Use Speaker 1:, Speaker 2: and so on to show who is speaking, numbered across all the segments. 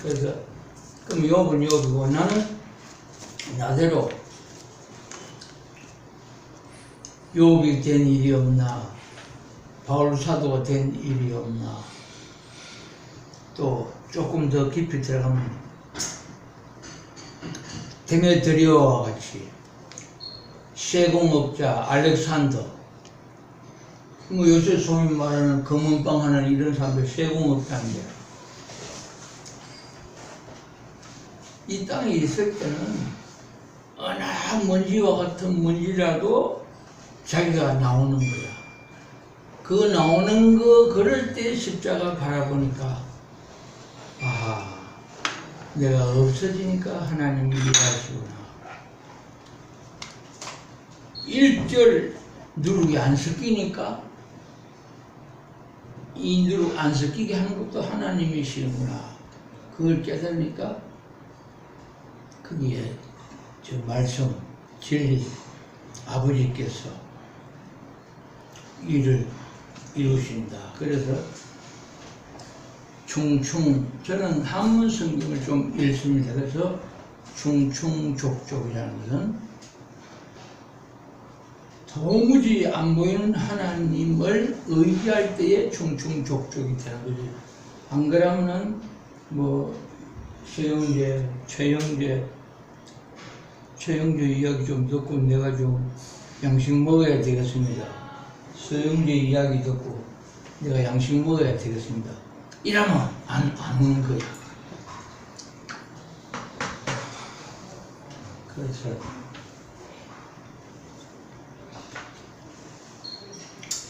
Speaker 1: 그래서 그럼 욥은 욥이고 나는 나대로 욥이 된 일이 없나, 바울 사도가 된 일이 없나. 또 조금 더 깊이 들어가면 데메드리오와 같이 세공업자 알렉산더, 뭐 요새 소위 말하는 검은빵 하는 이런 사람들 세공업자인데, 이 땅에 있을 때는 어느 먼지와 같은 먼지라도 자기가 나오는 거야. 그 나오는 거 그럴 때 십자가 바라보니까 아, 내가 없어지니까 하나님이 일하시구나. 1절 누룩이 안 섞이니까 이 누룩 안 섞이게 하는 것도 하나님이시구나. 그걸 깨달으니까 거기에 저 말씀, 진리, 아버지께서 일을 이루신다. 그래서 충충, 저는 한문 성경을 좀 읽습니다. 그래서 충충족족이라는 것은 도무지 안 보이는 하나님을 의지할 때에 충충족족이 되는 거지. 안 그러면은 뭐 서영재, 최영재 이야기 좀 듣고 내가 좀 양식 먹어야 되겠습니다. 서영재 이야기 듣고 내가 양식 먹어야 되겠습니다. 이러면 안 오는 거야. 그래서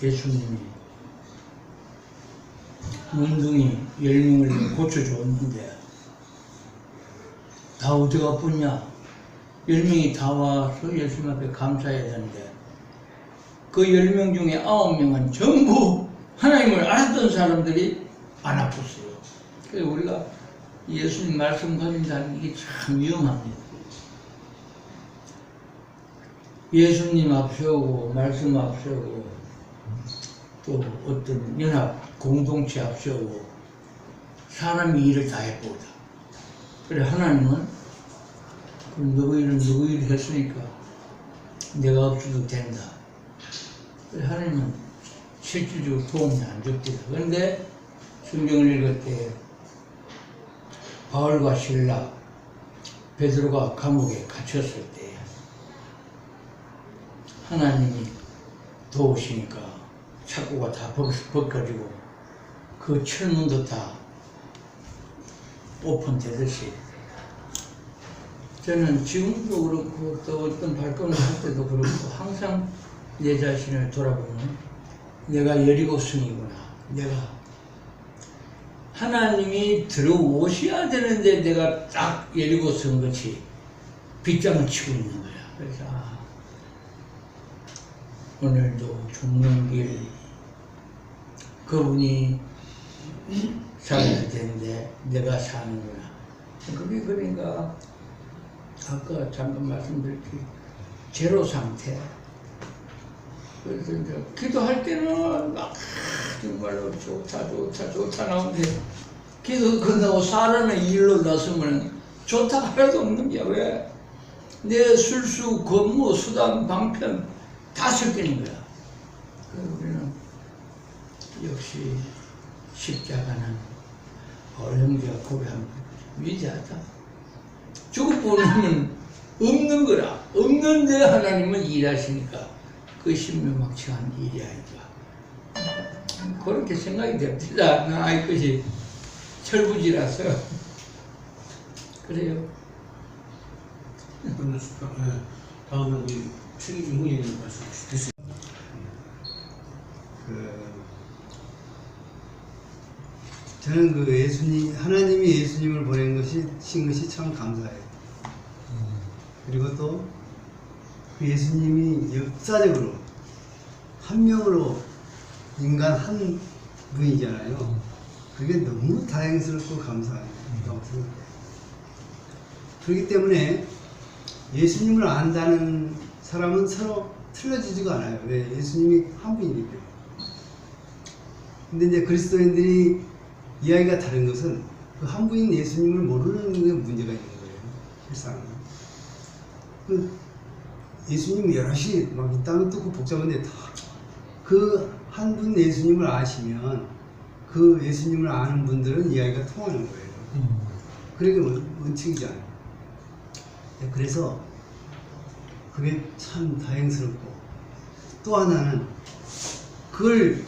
Speaker 1: 예수님이 몽둥이 10명을 고쳐줬는데 다 어디가 뿐냐? 10명이 다 와서 예수님 앞에 감사해야 되는데 그 10명 중에 9명은 전부 하나님을 알았던 사람들이 안 아팠어요. 그래서 우리가 예수님 말씀 가진다는 게 참 위험합니다. 예수님 앞세우고 말씀 앞세우고 또 어떤 연합 공동체 앞세우고 사람이 일을 다 해보다. 그래 하나님은 그럼 누구 일은 누구 일을 했으니까 내가 없어도 된다. 그래 하나님은 실질적으로 도움이 안 줍니다. 그런데 성경을 읽을 때 바울과 실라, 베드로가 감옥에 갇혔을 때 하나님이 도우시니까 착고가 다 벗겨지고 그 철문도 다 오픈되듯이 저는 지금도 그렇고 또 어떤 발걸음을 할 때도 그렇고 항상 내 자신을 돌아보면 내가 여리고성이구나. 내가 하나님이 들어오셔야 되는데 내가 딱 여리고성 같이 빗장을 치고 있는 거야. 그래서 오늘도 죽는 길 그분이 살아야 되는데 내가 사는구나. 그게 그러니까 아까 잠깐 말씀드렸지 제로 상태. 그래서 이제 기도할 때는 막 정말로 좋다 나오는데 기도 끝나고 살아는 일로 나서면 좋다가 하나도 없는 게 왜? 내 술수, 건무, 수단, 방편 다 섞이는 거야. 그래서 우리는 역시 십자가는 바울 형제가 고백한 위대하다. 죽을 뻔하면 없는 거라. 없는데 하나님은 일하시니까 그 신묘막측한 일이 아닌가. 그렇게 생각이 됩니다. 나 이것이 철부지라서. 그래요.
Speaker 2: 다음은 우리 최기준 의원님 말씀 주시겠습니다.
Speaker 3: 저는 그 예수님, 하나님이 예수님을 보낸 신 것이 참 감사해요. 그리고 또 그 예수님이 역사적으로 한 명으로 인간 한 분이잖아요. 그게 너무 다행스럽고 감사해요. 그렇기 때문에 예수님을 안다는 사람은 서로 틀려지지가 않아요. 왜? 예수님이 한 분이기 때문에. 근데 이제 그리스도인들이 이야기가 다른 것은 그 한 분인 예수님을 모르는 게 문제가 있는 거예요. 실상. 그 예수님 여럿이 막 이 땅을 뚫고 복잡한데 다 그 한 분 예수님을 아시면 그 예수님을 아는 분들은 이야기가 통하는 거예요. 그게 원칙이잖아요. 그래서 그게 참 다행스럽고, 또 하나는 그걸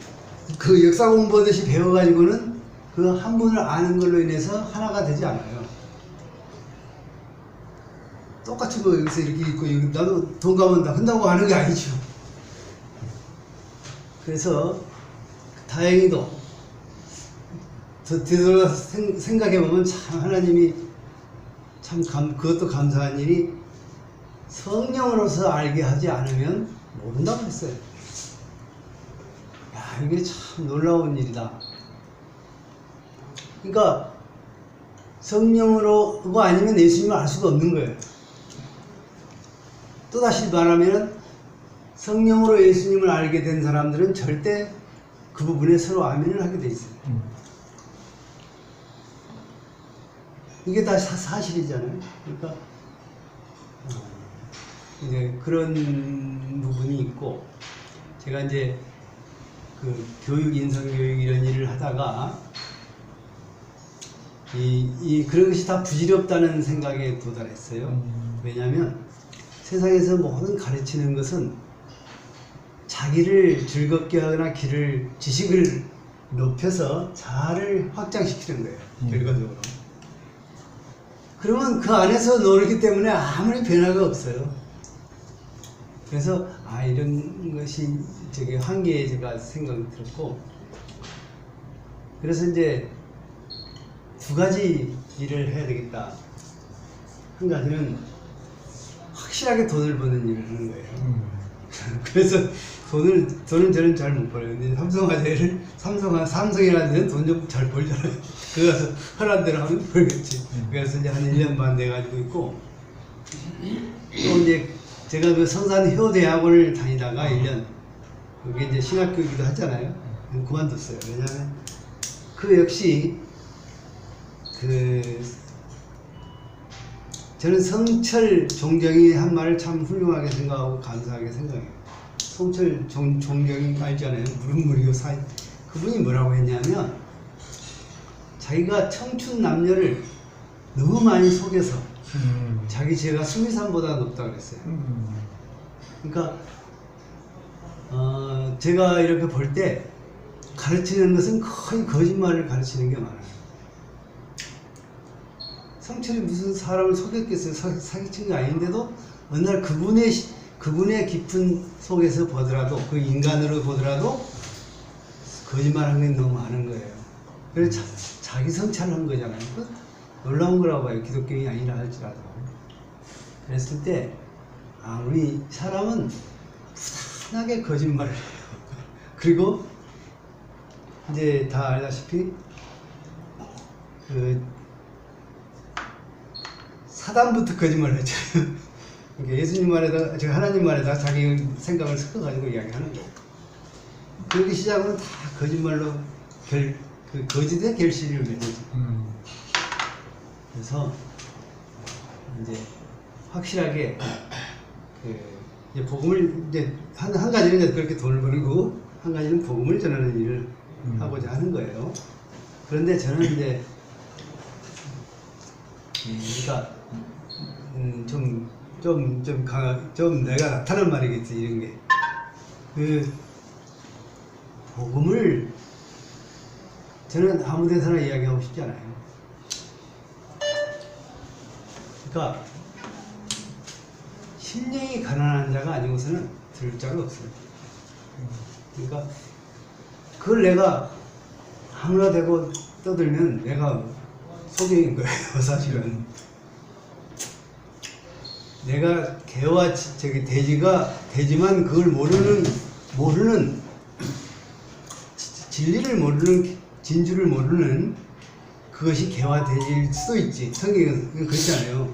Speaker 3: 그 역사 공부하듯이 배워가지고는 그 한 분을 아는 걸로 인해서 하나가 되지 않아요. 똑같은 거 여기서 이렇게 있고 여기 나도 동감은 다 한다고 하는 게 아니죠. 그래서 다행히도 되돌아서 생각해보면 참 하나님이 참 그것도 감사한 일이, 성령으로서 알게 하지 않으면 모른다고 했어요. 야, 이게 참 놀라운 일이다. 그러니까 성령으로 그거 아니면 예수님을 알 수가 없는 거예요. 또다시 말하면 성령으로 예수님을 알게 된 사람들은 절대 그 부분에 서로 아멘을 하게 돼 있어요. 이게 다 사실이잖아요. 그러니까 이제 그런 부분이 있고, 제가 이제 그 교육, 인성교육 이런 일을 하다가 그런 것이 다 부질없다는 생각에 도달했어요. 왜냐하면 세상에서 모든 가르치는 것은 자기를 즐겁게 하거나 지식을 높여서 자아를 확장시키는 거예요. 결과적으로. 그러면 그 안에서 놀기 때문에 아무리 변화가 없어요. 그래서 이런 것이 저기 한계에 제가 생각이 들었고, 그래서 이제 두 가지 일을 해야 되겠다. 한 가지는 확실하게 돈을 버는 일을 하는 거예요. 그래서 돈은 저는 잘 못 벌어요. 근데 삼성이라는 데는 돈 좀 잘 벌잖아요. 그래서 하라는 대로 하면 벌겠지. 그래서 이제 한 1년 반 돼가지고 있고, 또 이제 제가 그 성산효대학원을 다니다가 1년, 그게 이제 신학교이기도 하잖아요. 그만뒀어요. 왜냐하면 그 역시 저는 성철 종경이 한 말을 참 훌륭하게 생각하고 감사하게 생각해요. 성철 종경이 알잖아요. 물은 물이고 사이. 그분이 뭐라고 했냐면, 자기가 청춘 남녀를 너무 많이 속여서 자기 죄가 수미산보다 높다고 그랬어요. 그러니까 제가 이렇게 볼 때 가르치는 것은 거의 거짓말을 가르치는 게 많아요. 성철이 무슨 사람을 속였겠어요? 사기친 게 아닌데도 어느 날 그분의 깊은 속에서 보더라도, 그 인간으로 보더라도 거짓말한 게 너무 많은 거예요. 그래서 자기 성찰을 한 거잖아요. 놀라운 거라고 봐요. 기독교인이 아니라 할지라도. 그랬을 때 우리 사람은 부단하게 거짓말을 해요. 그리고 이제 다 알다시피 사단부터 거짓말을 했죠. 그러니까 예수님 말에다, 제가 하나님 말에다 자기 생각을 섞어가지고 이야기하는 거예요. 그렇게 시작은 다 거짓말로 그 거짓의 결실을 맺어죠. 그래서 이제 확실하게 이제 복음을 이제 한 가지는 이제 그렇게 돈을 버는 거고, 한 가지는 복음을 전하는 일을 하고자 하는 거예요. 그런데 저는 이제 그러니까 좀 내가 나타난 말이겠지, 이런 게. 복음을 저는 아무 데서나 이야기하고 싶지 않아요. 그러니까 심령이 가난한 자가 아니고서는 들을 자가 없어요. 그러니까 그걸 내가 아무나 대고 떠들면 내가 소경인 거예요, 사실은. 내가 개와 돼지가 되지만 그걸 모르는 진리를 모르는, 진주를 모르는 그것이 개와 돼지일 수도 있지. 성경은 그렇지 않아요.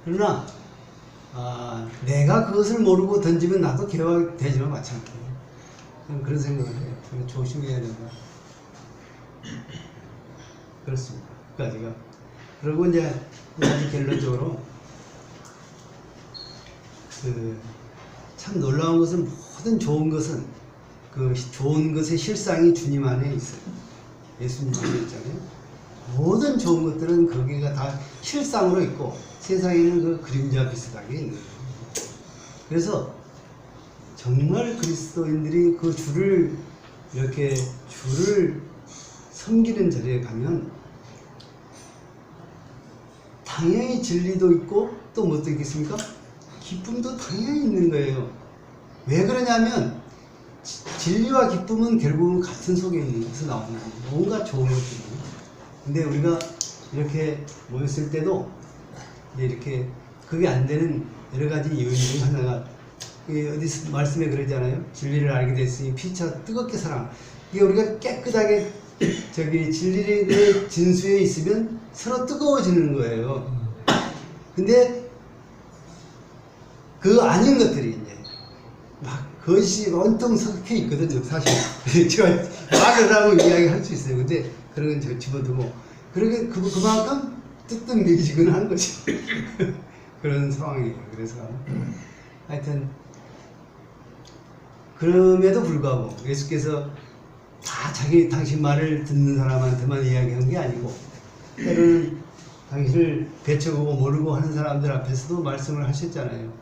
Speaker 3: 그러나 내가 그것을 모르고 던지면 나도 개와 돼지와 마찬가지예요. 그런 생각을 해요. 조심해야 된다. 그렇습니다. 가지가. 그리고 이제 아주 결론적으로 참 놀라운 것은 모든 좋은 것은 그 좋은 것의 실상이 주님 안에 있어요. 예수님 안에 있잖아요. 모든 좋은 것들은 거기가 다 실상으로 있고 세상에는 그 그림자 비슷하게 있는 거예요. 그래서 정말 그리스도인들이 그 주를 이렇게 주를 섬기는 자리에 가면 당연히 진리도 있고 또 뭐 또 있겠습니까? 기쁨도 당연히 있는 거예요. 왜 그러냐면 진리와 기쁨은 결국은 같은 속에 있는 것에서 나오는 거예요. 뭔가 좋은 것들이에요. 근데 우리가 이렇게 모였을 때도 이렇게 그게 안 되는 여러 가지 요인 중 하나가 어디 말씀에 그러잖아요. 진리를 알게 됐으니 피차 뜨겁게 사랑. 이게 우리가 깨끗하게 진리의 진수에 있으면 서로 뜨거워지는 거예요. 근데 그 아닌 것들이 이제 막 그것이 온통 섞여 있거든요. 사실 제가 말을 하고 이야기할 수 있어요. 근데 그런 건 제가 집어두고 그러게 그만큼 뜨뜻미지근한 거죠. 그런 상황이에요. 그래서 하여튼 그럼에도 불구하고 예수께서 다 당신 말을 듣는 사람한테만 이야기한 게 아니고 때로는 당신을 배쳐보고 모르고 하는 사람들 앞에서도 말씀을 하셨잖아요.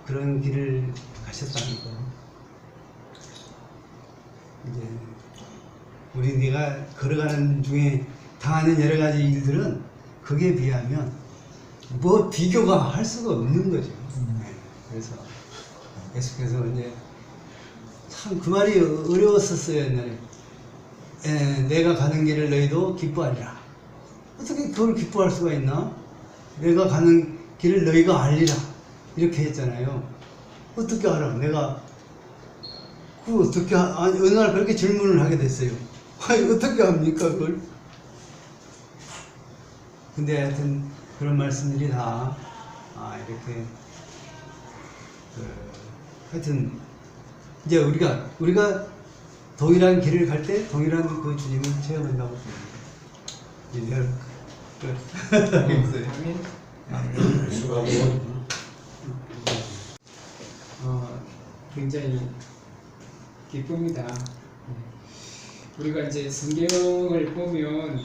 Speaker 3: 그런 길을 가셨다는 거. 이제 우리가 걸어가는 중에 당하는 여러 가지 일들은 그게 비하면 뭐 비교가 할 수가 없는 거죠. 그래서 예수께서 이제 참 그 말이 어려웠었어요. 옛날에 내가 가는 길을 너희도 기뻐하리라. 어떻게 그걸 기뻐할 수가 있나? 내가 가는 길을 너희가 알리라 이렇게 했잖아요. 어떻게 알아? 내가 어떻게 어느 날 그렇게 질문을 하게 됐어요. 아니 어떻게 합니까 그걸? 근데 하여튼 그런 말씀들이 다 이렇게 하여튼 이제 우리가 동일한 길을 갈 때 동일한 그 주님을 체험한다고 봅니다.
Speaker 4: 굉장히 기쁩니다. 우리가 이제 성경을 보면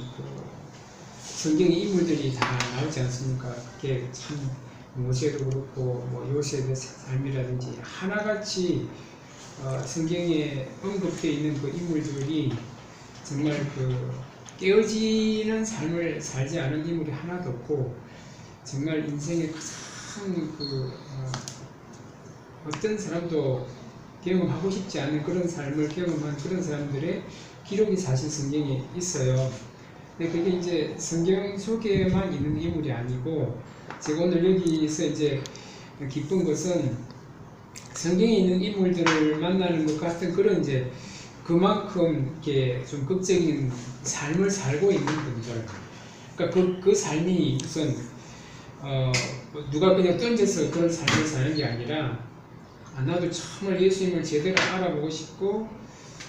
Speaker 4: 성경의 인물들이 다 나오지 않습니까? 그게 참 모세도 그렇고 뭐 요셉의 삶이라든지 하나같이 성경에 언급되어 있는 그 인물들이 정말 그 깨어지는 삶을 살지 않은 인물이 하나도 없고 정말 인생의 가장 어떤 사람도 경험하고 싶지 않은 그런 삶을 경험한 그런 사람들의 기록이 사실 성경에 있어요. 근데 그게 이제 성경 속에만 있는 인물이 아니고 제가 오늘 여기서 이제 기쁜 것은 성경에 있는 인물들을 만나는 것 같은 그런 이제 그만큼 이렇게 좀 극적인 삶을 살고 있는 분들. 그러니까 그 삶이 우선 누가 그냥 던져서 그런 삶을 사는 게 아니라 나도 정말 예수님을 제대로 알아보고 싶고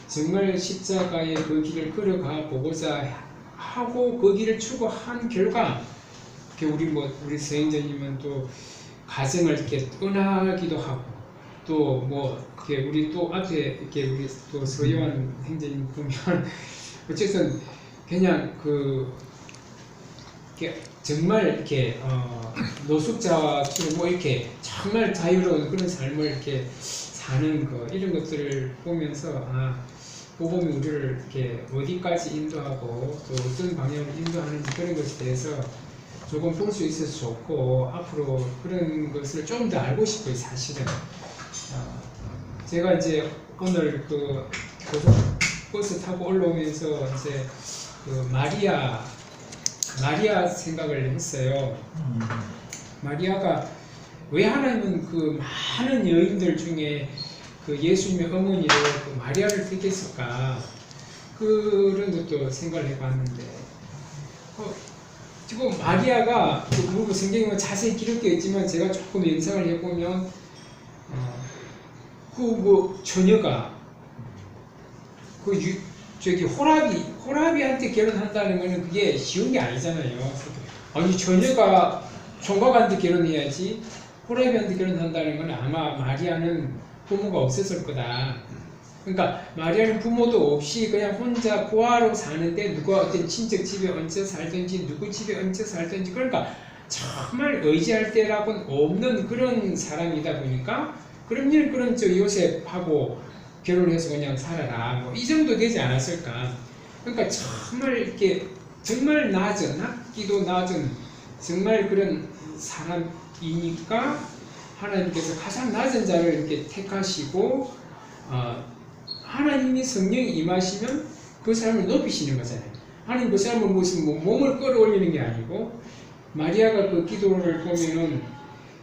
Speaker 4: 정말 십자가의 그 길을 걸어가 보고자 하고 그 길을 추구한 결과 우리 서행자님은 또 가정을 이렇게 떠나기도 하고 또 우리 또 앞에 이렇게 우리 또 서요한 행자님 보면 어쨌든 그냥 정말 이렇게 노숙자처럼 이렇게 정말 자유로운 그런 삶을 이렇게 사는 이런 것들을 보면서 복음이 우리를 이렇게 어디까지 인도하고 또 어떤 방향으로 인도하는지 그런 것에 대해서 조금 볼 수 있어서 좋고 앞으로 그런 것을 좀 더 알고 싶어요. 사실은 제가 이제 오늘 버스 타고 올라오면서 이제 마리아 생각을 했어요. 마리아가 왜 하나님은 많은 여인들 중에 예수님의 어머니로 마리아를 택했을까? 그런 것도 생각을 해봤는데 지금 마리아가 물론 성경에 자세히 기록되어 있지만 제가 조금 연상을 해보면 처녀가 저기 호라비한테 결혼한다는 거는 그게 쉬운 게 아니잖아요. 아니 처녀가 총각한테 결혼해야지 호라비한테 결혼한다는 건 아마 마리아는 부모가 없었을 거다. 그러니까 마리아는 부모도 없이 그냥 혼자 부하로 사는데 누가 어떤 친척 집에 얹혀 살든지 누구 집에 얹혀 살든지 그러니까 정말 의지할 때라고는 없는 그런 사람이다 보니까 그럼요 그런 저 요셉하고 결혼해서 그냥 살아라 뭐 이 정도 되지 않았을까. 그러니까 정말 이렇게 정말 낮은 학기도 낮은 정말 그런 사람이니까 하나님께서 가장 낮은 자를 이렇게 택하시고 하나님이 성령이 임하시면 그 사람을 높이시는 거잖아요. 하나님 그 사람을 무슨 몸을 끌어올리는 게 아니고 마리아가 그 기도를 보면은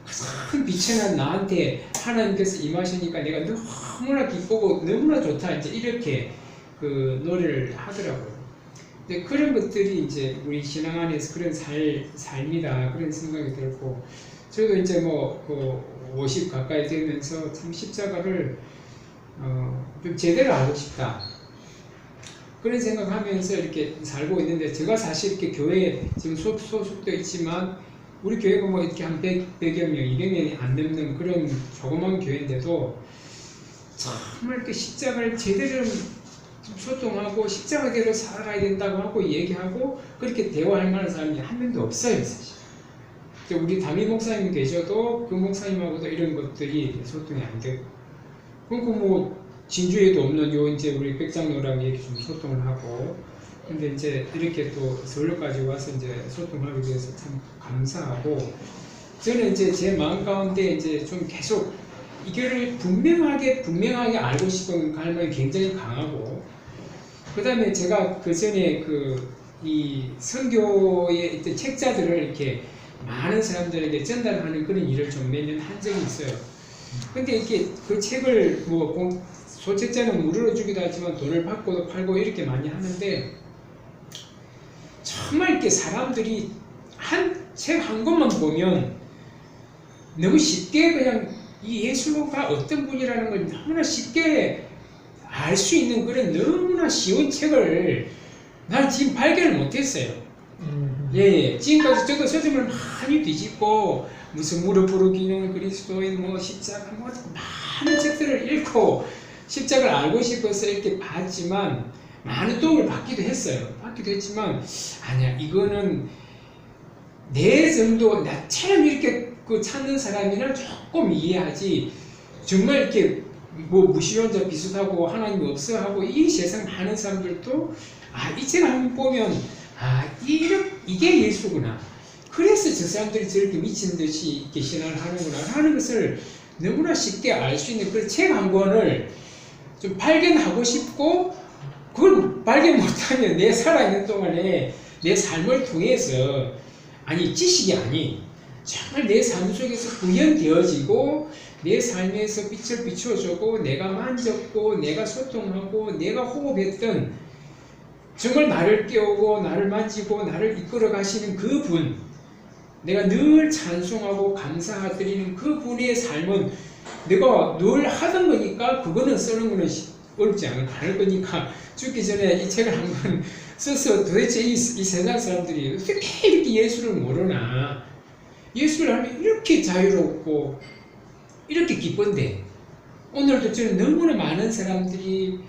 Speaker 4: 가장 비천한 나한테 하나님께서 임하시니까 내가 너무나 기쁘고 너무나 좋다 이제 이렇게 그 노래를 하더라고요. 근데 그런 것들이 이제 우리 신앙 안에서 그런 삶이다 그런 생각이 들고 저도 이제 그 50 가까이 되면서 참 십자가를 좀 제대로 알고 싶다 그런 생각하면서 이렇게 살고 있는데 제가 사실 이렇게 교회에 지금 소속도 있지만 우리 교회가 뭐 이렇게 한 100여 명, 200명이 안 넘는 그런 조그만 교회인데도 정말 이렇게 십자가를 제대로 좀 소통하고 십자가대로 살아가야 된다고 하고 얘기하고 그렇게 대화할 만한 사람이 한 명도 없어요 사실. 우리 담임 목사님 계셔도 그 목사님하고도 이런 것들이 소통이 안 되고 그리고 뭐 진주에도 없는 요 이제 우리 백장로랑 얘기 좀 소통을 하고 근데 이제 이렇게 또 서울까지 와서 이제 소통하기 위해서 참 감사하고 저는 이제 제 마음 가운데 이제 좀 계속 이거를 분명하게 알고 싶은 갈망이 굉장히 강하고 그 다음에 제가 그 전에 이 선교의 어떤 책자들을 이렇게 많은 사람들에게 전달하는 그런 일을 좀 몇 년 한 적이 있어요. 근데 이렇게 그 책을 뭐 소책자는 무료로 주기도 하지만 돈을 받고도 팔고 이렇게 많이 하는데 정말 이렇게 사람들이 책 한 권만 보면 너무 쉽게 그냥 이 예수가 어떤 분이라는 걸 너무나 쉽게 알 수 있는 그런 너무나 쉬운 책을 난 지금 발견을 못했어요. 예, 지금까지 저도 서점을 많이 뒤집고 무슨 무릎으로 기는 그리스도인 뭐 십자가 뭐 많은 책들을 읽고 십자가를 알고 싶어서 이렇게 봤지만 많은 도움을 받기도 했어요. 받기도 했지만 아니야 이거는 내 정도 나처럼 이렇게 찾는 사람이나 조금 이해하지 정말 이렇게 뭐 무신론자 비슷하고 하나님이 없어 하고 이 세상 많은 사람들도 이 책을 한번 보면 이게 예수구나. 그래서 저 사람들이 저렇게 미친 듯이 이렇게 신앙을 하는구나 하는 것을 너무나 쉽게 알 수 있는 그 책 한 권을 좀 발견하고 싶고 그걸 발견 못하면 내 살아있는 동안에 내 삶을 통해서 지식이 아니 정말 내 삶 속에서 구현되어지고 내 삶에서 빛을 비춰주고 내가 만졌고 내가 소통하고 내가 호흡했던 정말 나를 깨우고 나를 만지고 나를 이끌어 가시는 그분 내가 늘 찬송하고 감사드리는 그분의 삶은 내가 늘 하던 거니까 그거는 쓰는 거는 어렵지 않을 거니까 죽기 전에 이 책을 한번 써서 도대체 이 세상 사람들이 어떻게 이렇게 예수를 모르나 예수를 알면 이렇게 자유롭고 이렇게 기쁜데 오늘도 저는 너무나 많은 사람들이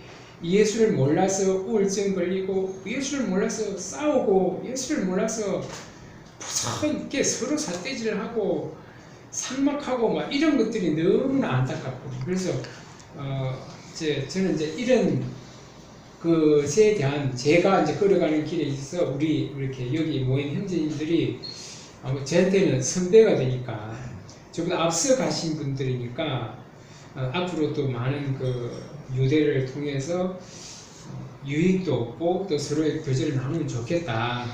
Speaker 4: 예수를 몰라서 우울증 걸리고 예수를 몰라서 싸우고 예수를 몰라서 이렇게 서로 삿대질을 하고 삭막하고 막 이런 것들이 너무나 안타깝고 그래서 저는 이제 이런 것에 대한 제가 이제 걸어가는 길에 있어서 우리 이렇게 여기 모인 형제님들이 저한테는 선배가 되니까 저보다 앞서 가신 분들이니까 앞으로 또 많은 그 유대를 통해서 유익도 얻고 또 서로의 교제를 나누면 좋겠다.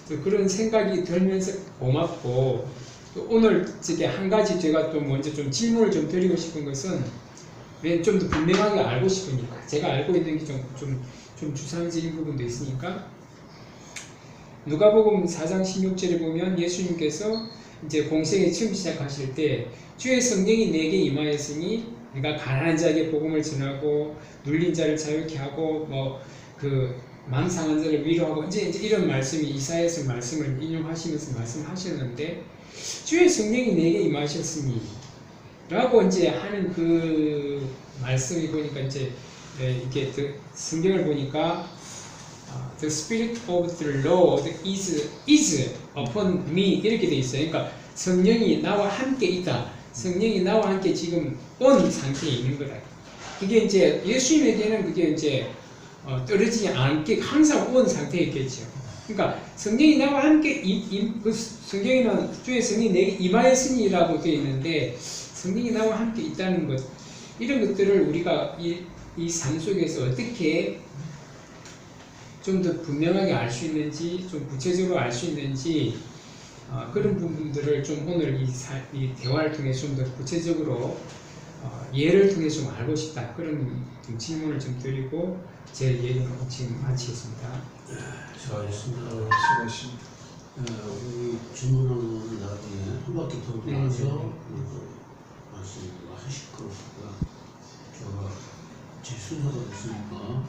Speaker 4: 또 그런 생각이 들면서 고맙고 또 오늘 저게 한 가지 제가 또 먼저 좀 질문을 좀 드리고 싶은 것은 왜 좀 더 분명하게 알고 싶으니까 제가 알고 있는 게 좀 주상적인 부분도 있으니까 누가복음 4장 16절에 보면 예수님께서 이제 공생에 처음 시작하실 때 주의 성령이 내게 임하였으니 네가 가난한 자에게 복음을 전하고 눌린 자를 자유케 하고 그 망상한 자를 위로하고 이제 이런 말씀이 이사야서 말씀을 인용하시면서 말씀하셨는데 주의 성령이 내게 임하셨으니 라고 이제 하는 그 말씀이 보니까 이제 이게 성경을 보니까 The Spirit of the Lord is upon me 이렇게 돼 있어요. 그러니까 성령이 나와 함께 있다. 성령이 나와 함께 지금 온 상태에 있는 거다. 그게 이제 예수님에게는 그게 이제 떨어지지 않게 항상 온 상태에 있겠죠. 그러니까 성령이 나와 함께 그 성경에는 주의 성령이 내게 임하였으니라고 되어 있는데 성령이 나와 함께 있다는 것 이런 것들을 우리가 이 삶 속에서 어떻게 좀 더 분명하게 알 수 있는지 좀 구체적으로 알 수 있는지 그런 부분들을 좀 오늘 이 대화를 통해 좀 더 구체적으로 예를 통해 좀 알고 싶다 그런 좀 질문을 좀 드리고 제 얘기는 지금 마치겠습니다.
Speaker 2: 수고하셨습니다. 수고하셨습니다. 우리 질문하는 나중에 한 바퀴 더 돌아서 말씀을 하실 거고요. 제가 제 순서가 됐으니까